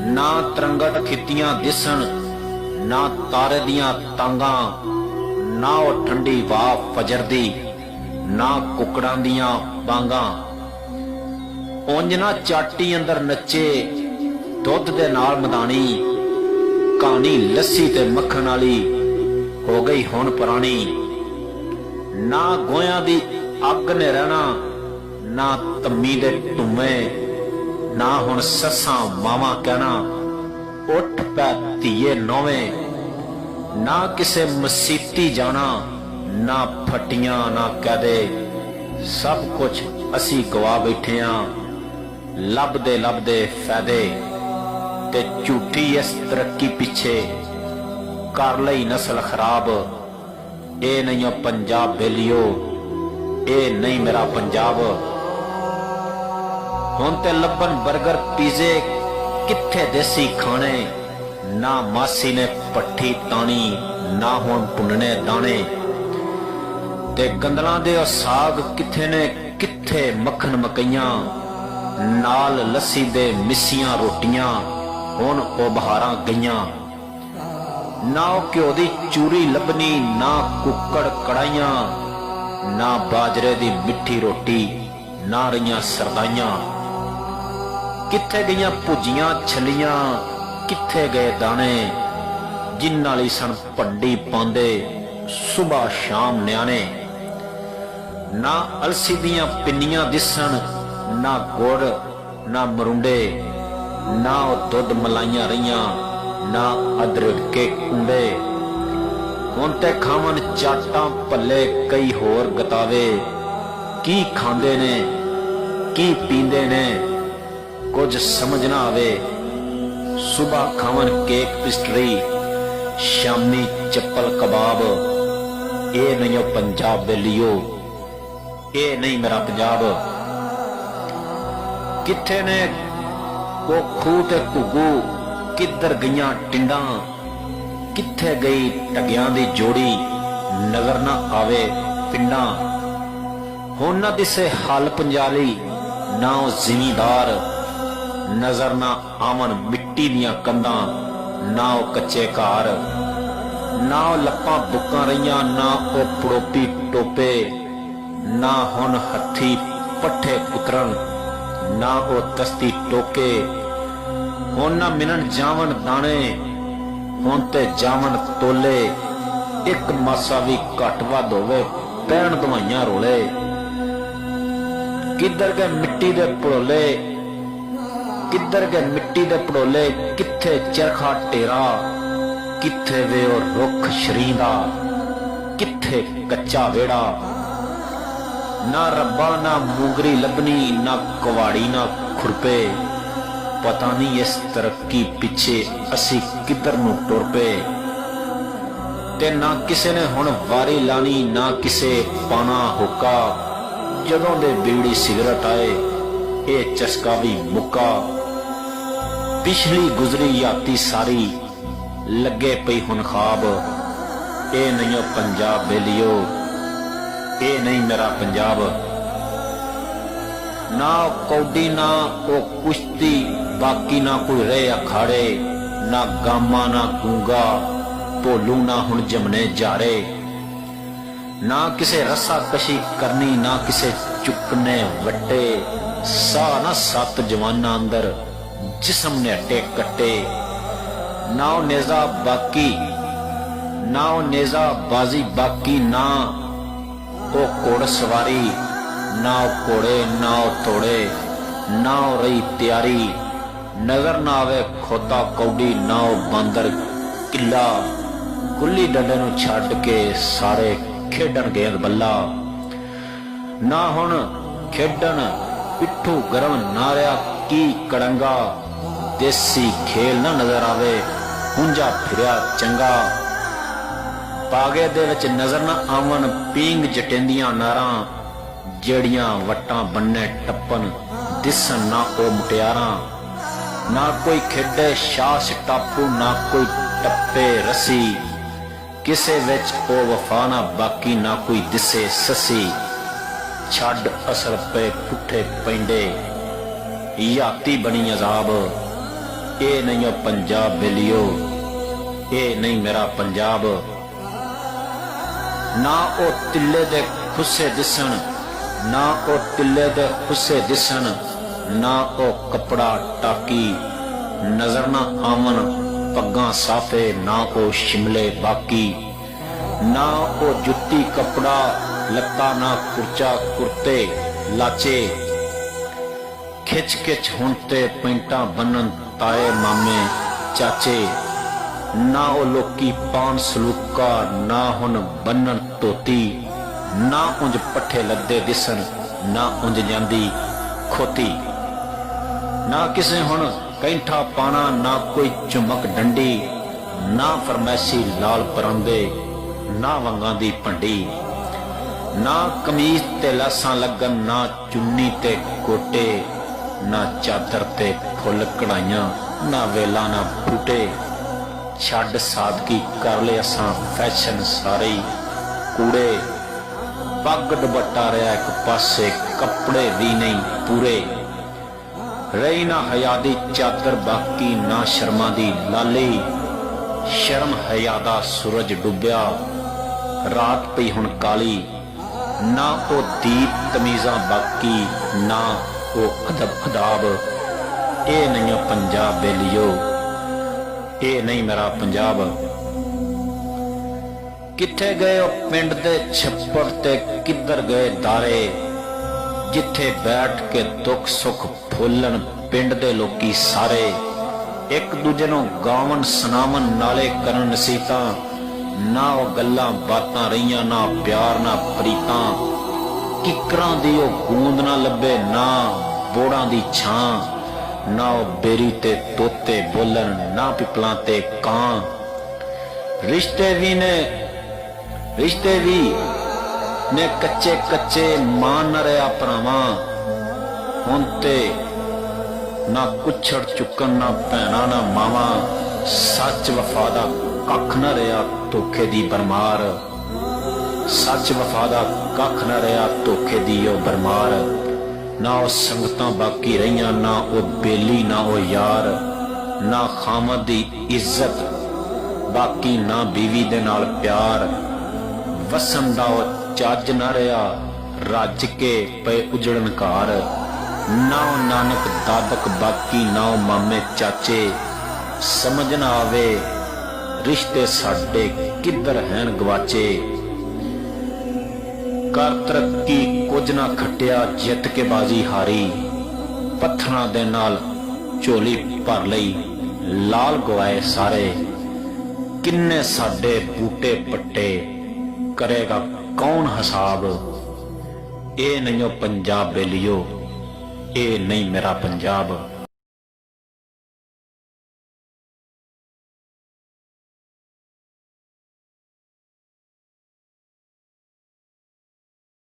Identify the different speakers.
Speaker 1: ना तरंगट खितियां दिसन, ना तारे दियां तांगा, ना ओ ठंडी वाह फजर दी, ना कुकड़ां दियां बांगा। उंज ना चाटी अंदर नचे दुध दे नाल मदानी, कहानी लस्सी ते मक्खन वाली हो गई हुण पुरानी। ना गोयां दी अग ने रहना, ना तम्मी दे टुम्मे, ना हुण सस्सां मावां कहना उठ पै धीए नौवें। ना किसे मसीती जाना, ना फटियां ना कहदे, सब कुछ असी गवा बैठे हां लभदे लभदे फायदे। ते झूठी इस तरक्की पिछे कर लई नस्ल खराब। ए नहीं ओ पंजाब बेलियो, ए नहीं मेरा पंजाब। हुण ते लब्बन बर्गर पीजे किथे देसी खाने, ना मासी ने पट्ठी तानी, ना हुण भुनने दाने। ते गंदलां दे साग किथे ने, किथे मक्खन मकइयां, नाल लस्सी दे मिस्सियां रोटियां हुण ओ बहारां गईयां। ना ओ घ्यो दी चूरी लभनी, ना कुक्कड़ कड़ाइयां, ना बाजरे दी मिट्ठी रोटी, ना रहियां सरदाइयां। किथे गईयां भुजियां छलियां, किथे गए दाने, जिन्हां लई सन भंडी पांदे सुबह शाम न्याणे। ना अलसी दियां पिन्नियां दिसन, ना गुड़ ना मरुंडे, ना ओ दुध मलाइयां रहियां, ना अदरक के कुंडे। हुण ते खावन चाटां भल्ले कई होर गतावे, की खांदे ने की पींदे ने कुछ समझ ना आवे। सुबह खावन केक पिस्ट्री, शामी चप्पल कबाब। ए नहीं ओ पंजाब बेलियो, ए नहीं मेरा पंजाब। किथे ने वो खूह ते घुग्गू, किधर गईयां टिंडां, किथे गई टगियां दी जोड़ी, नगर ना आवे पिंडां। हुण ना दिसे हल पंजाली, ना ओ जिमीदार, नजर ना आवन मिट्टी दियां कंधां, ना ओ कच्चे घर। ना ओ लप्पां बुक्कां रहियां, ना ओ पड़ोपी टोपे, ना हुण हत्थी पट्ठे पुतरन, ना ओ तस्ती टोके। हुण ना मिलन जावन दाने, हुण ते जावन तोले। एक मासा भी घट वध होवे पैण दवाइयां रोले। किधर गए मिट्टी दे पड़ोले, किधर गए मिट्टी दे पड़ोले, किथे चरखा टेरा, किथे वे ओ रुख शरींदा, किथे कच्चा वेड़ा। ना रब्बा ना मूंगरी लभनी, ना कुवाड़ी ना खुरपे। पता नहीं इस तरक्की पिछे असी किधर नूं टुर पे। ते ना किसे ने हुण वारी लानी, ना किसे पाना हुक्का। जदों दे बीड़ी सिगरट आए ये चस्का भी मुक्का। पिछली गुजरी याती सारी लगे पई हुण खाब। ए नहीं ओ पंजाब बेलियो, ए नहीं मेरा पंजाब। ना कौडी ना ओ कुश्ती, बाकी ना कोई रहे अखाड़े। ना गामा ना गूंगा, भोलू ना हुण जमने जारे। ना किसे रस्सा कशी करनी, ना किसे चुकने वट्टे। सा ना सत जवाना अंदर जिस्म ने अट्टे कट्टे। ना ओ नेजा बाकी, ना ओ नेजा बाजी बाकी। ना ओ घोड़ सवारी, ना ओ घोड़े ना ओ तोड़े, ना ओ रही तैयारी। नजर ना आवे खोता कौडी, ना ओ बांदर किला। गुल्ली डंडे नूं छड्ड के सारे खेडण गेंद बल्ला। ना हुण खेडण पिट्ठू गरम ना रहा की कड़ंगा। देसी खेल ना नजर आवे हुंजा फिरिया चंगा। पागे दे विच नजर ना आवन पींग जटेंदियां नारां। जेड़ियां वट्टां बन्ने टप्पन दिसन ना ओ मुटियारां। ना कोई खेडे शास टापू, ना कोई टप्पे रसी। किसे विच ओ वफा ना बाकी, ना कोई दिसे ससी। छड़ असर पे पुठे पेंडे याती बनी अजाब। ਇਹ ਨਹੀਂ ਉਹ ਪੰਜਾਬ ਬੇਲੀਓ, ਇਹ ਨਹੀਂ ਮੇਰਾ ਪੰਜਾਬ। ਨਾ ਉਹ ਤਿੱਲੇ ਦੇ ਖੁੱਸੇ ਦਿਸਣ, ਨਾ ਉਹ ਤਿੱਲੇ ਦੇ ਖੁੱਸੇ ਦਿਸਣ, ਨਾ ਉਹ ਕੱਪੜਾ ਟਾਕੀ ਨਜ਼ਰ ਨਾ ਆਵਣ, ਪੱਗਾਂ ਸਾਫੇ ਨਾ ਉਹ ਸ਼ਿਮਲੇ ਬਾਕੀ, ਨਾ ਉਹ ਜੁੱਤੀ ਕੱਪੜਾ ਲੱਤਾ, ਨਾ ਕੁਰਚਾ ਕੁਰਤੇ ਲਾਚੇ, ਖਿੱਚ ਖਿੱਚ ਹੁਣ ਤੇ ਪੈਂਟਾਂ ਬੰਨਣ ਤਾਏ ਮਾਮੇ ਚਾਚੇ, ਨਾ ਉਹ ਲੋਕੀ ਪਾਨ ਸਲੂਕਾ, ਨਾ ਹੁਣ ਬੰਨਣ ਧੋਤੀ, ਨਾ ਉਂਝ ਪੱਠੇ ਲੱਦੇ ਦਿਸਣ, ਨਾ ਉਂਝ ਜਾਂਦੀ ਖੋਤੀ, ਨਾ ਕਿਸੇ ਹੁਣ ਕੈਂਠਾ ਪਾਣਾ, ਨਾ ਕੋਈ ਚੁਮਕ ਡੰਡੀ, ਨਾ ਫਰਮੈਸੀ ਲਾਲ ਪਰਾਂਦੇ, ਨਾ ਵੰਗਾਂ ਦੀ ਭੰਡੀ, ਨਾ ਕਮੀਜ਼ ਤੇ ਲਾਸਾਂ ਲੱਗਣ, ਨਾ ਚੁੰਨੀ ਤੇ ਕੋਟੇ, ਨਾ ਚਾਦਰ ਤੇ ਫੁੱਲ ਕਢਾਈਆਂ, ਨਾ ਵੇਲਾ ਨਾ ਬੂਟੇ। ਛੱਡ ਸਾਦਗੀ ਕਰ ਲਏ ਅਸਾਂ ਫੈਸ਼ਨ ਸਾਰੇ ਕੂੜੇ, ਪੱਗ ਦੁਪੱਟਾ ਰਿਹਾ ਇੱਕ ਪਾਸੇ, ਕੱਪੜੇ ਵੀ ਨਹੀਂ ਪੂਰੇ, ਰਹੀ ਨਾ ਹਯਾ ਦੀ ਚਾਦਰ ਬਾਕੀ, ਨਾ ਸ਼ਰਮਾਂ ਦੀ ਲਾਲੀ, ਸ਼ਰਮ ਹਯਾ ਦਾ ਸੂਰਜ ਡੁੱਬਿਆ, ਰਾਤ ਪਈ ਹੁਣ ਕਾਲੀ, ਨਾ ਉਹ ਦੀਪ ਤਮੀਜ਼ਾਂ ਬਾਕੀ, ਨਾ ਉਹ ਅਦਬ ਅਦਾਬ। ਇਹ ਨਹੀਂ ਉਹ ਪੰਜਾਬ ਬੇਲੀਓ, ਇਹ ਨਹੀਂ ਮੇਰਾ ਪੰਜਾਬ। ਕਿੱਥੇ ਗਏ ਉਹ ਪਿੰਡ ਦੇ ਛੱਪੜ ਤੇ, ਕਿੱਧਰ ਗਏ ਦਾਰੇ, ਜਿੱਥੇ ਬੈਠ ਕੇ ਦੁੱਖ ਸੁੱਖ ਫੋਲਣ ਪਿੰਡ ਦੇ ਲੋਕੀ ਸਾਰੇ, ਇੱਕ ਦੂਜੇ ਨੂੰ ਗਾਵਣ ਸੁਣਾਵਣ ਨਾਲੇ ਕਰਨ ਨਸੀਹਤਾਂ, ਨਾ ਉਹ ਗੱਲਾਂ ਬਾਤਾਂ ਰਹੀਆਂ, ਨਾ ਪਿਆਰ ਨਾ ਪ੍ਰੀਤਾਂ, ਕਿਕਰਾਂ ਦੀ ਉਹ ਗੂੰਦ ਨਾ ਲੱਭੇ, ਨਾ ਬੋੜਾਂ ਦੀ ਛਾਂ, ਨਾ ਉਹ ਬੇਰੀ ਤੇ ਤੋਤੇ ਬੋਲਣ, ਨਾ ਪਿਪਲਾਂ ਤੇ ਕਾਂ। ਰਿਸ਼ਤੇ ਵੀ ਨੇ ਕੱਚੇ ਕੱਚੇ ਮਾਨ ਨਾ ਰਿਹਾ ਭਰਾਵਾਂ, ਹੁਣ ਤੇ ਨਾ ਕੁੱਛੜ ਚੁੱਕਣ, ਨਾ ਭੈਣਾ ਨਾ ਮਾਵਾਂ, ਸੱਚ ਵਫਾ ਦਾ ਕੱਖ ਨਾ ਰਿਹਾ ਧੋਖੇ ਦੀ ਬਰਮਾਰ, ਸੱਚ ਵਫਾ ਦਾ ਕੱਖ ਨਾ ਰਿਹਾ ਧੋਖੇ ਦੀ ਉਹ ਬਰਮਾਰ, ਨਾ ਉਹ ਸੰਗਤਾਂ ਬਾਕੀ ਰਹੀਆਂ, ਨਾ ਉਹ ਬੇਲੀ ਨਾ ਉਹ ਯਾਰ, ਨਾ ਖਾਮਦ ਦੀ ਇੱਜ਼ਤ ਬਾਕੀ, ਨਾ ਬੀਵੀ ਦੇ ਨਾਲ ਪਿਆਰ, ਵਸਣ ਦਾ ਉਹ ਚੱਜ ਨਾ ਰਿਹਾ, ਰੱਜ ਕੇ ਪਏ ਉਜੜਨ ਘਰ, ਨਾ ਉਹ ਨਾਨਕ ਦਾਦਕ ਬਾਕੀ, ਨਾ ਉਹ ਮਾਮੇ ਚਾਚੇ, ਸਮਝ ਨਾ ਆਵੇ ਰਿਸ਼ਤੇ ਸਾਡੇ ਕਿੱਧਰ ਹੈਨ ਗਵਾਚੇ। ਕਰ ਤਰੱਕੀ ਕੁਝ ਨਾ ਖਟਿਆ, ਜਿੱਤ ਕੇ ਬਾਜ਼ੀ ਹਾਰੀ, ਪੱਥਰਾਂ ਦੇ ਨਾਲ ਝੋਲੀ ਭਰ ਲਈ, ਲਾਲ ਗਵਾਏ ਸਾਰੇ, ਕਿੰਨੇ ਸਾਡੇ ਬੂਟੇ ਪੱਟੇ, ਕਰੇਗਾ ਕੌਣ ਹਿਸਾਬ। ਇਹ ਨਹੀਂ ਉਹ ਪੰਜਾਬ ਬੇਲੀਓ, ਇਹ ਨਹੀਂ ਮੇਰਾ ਪੰਜਾਬ।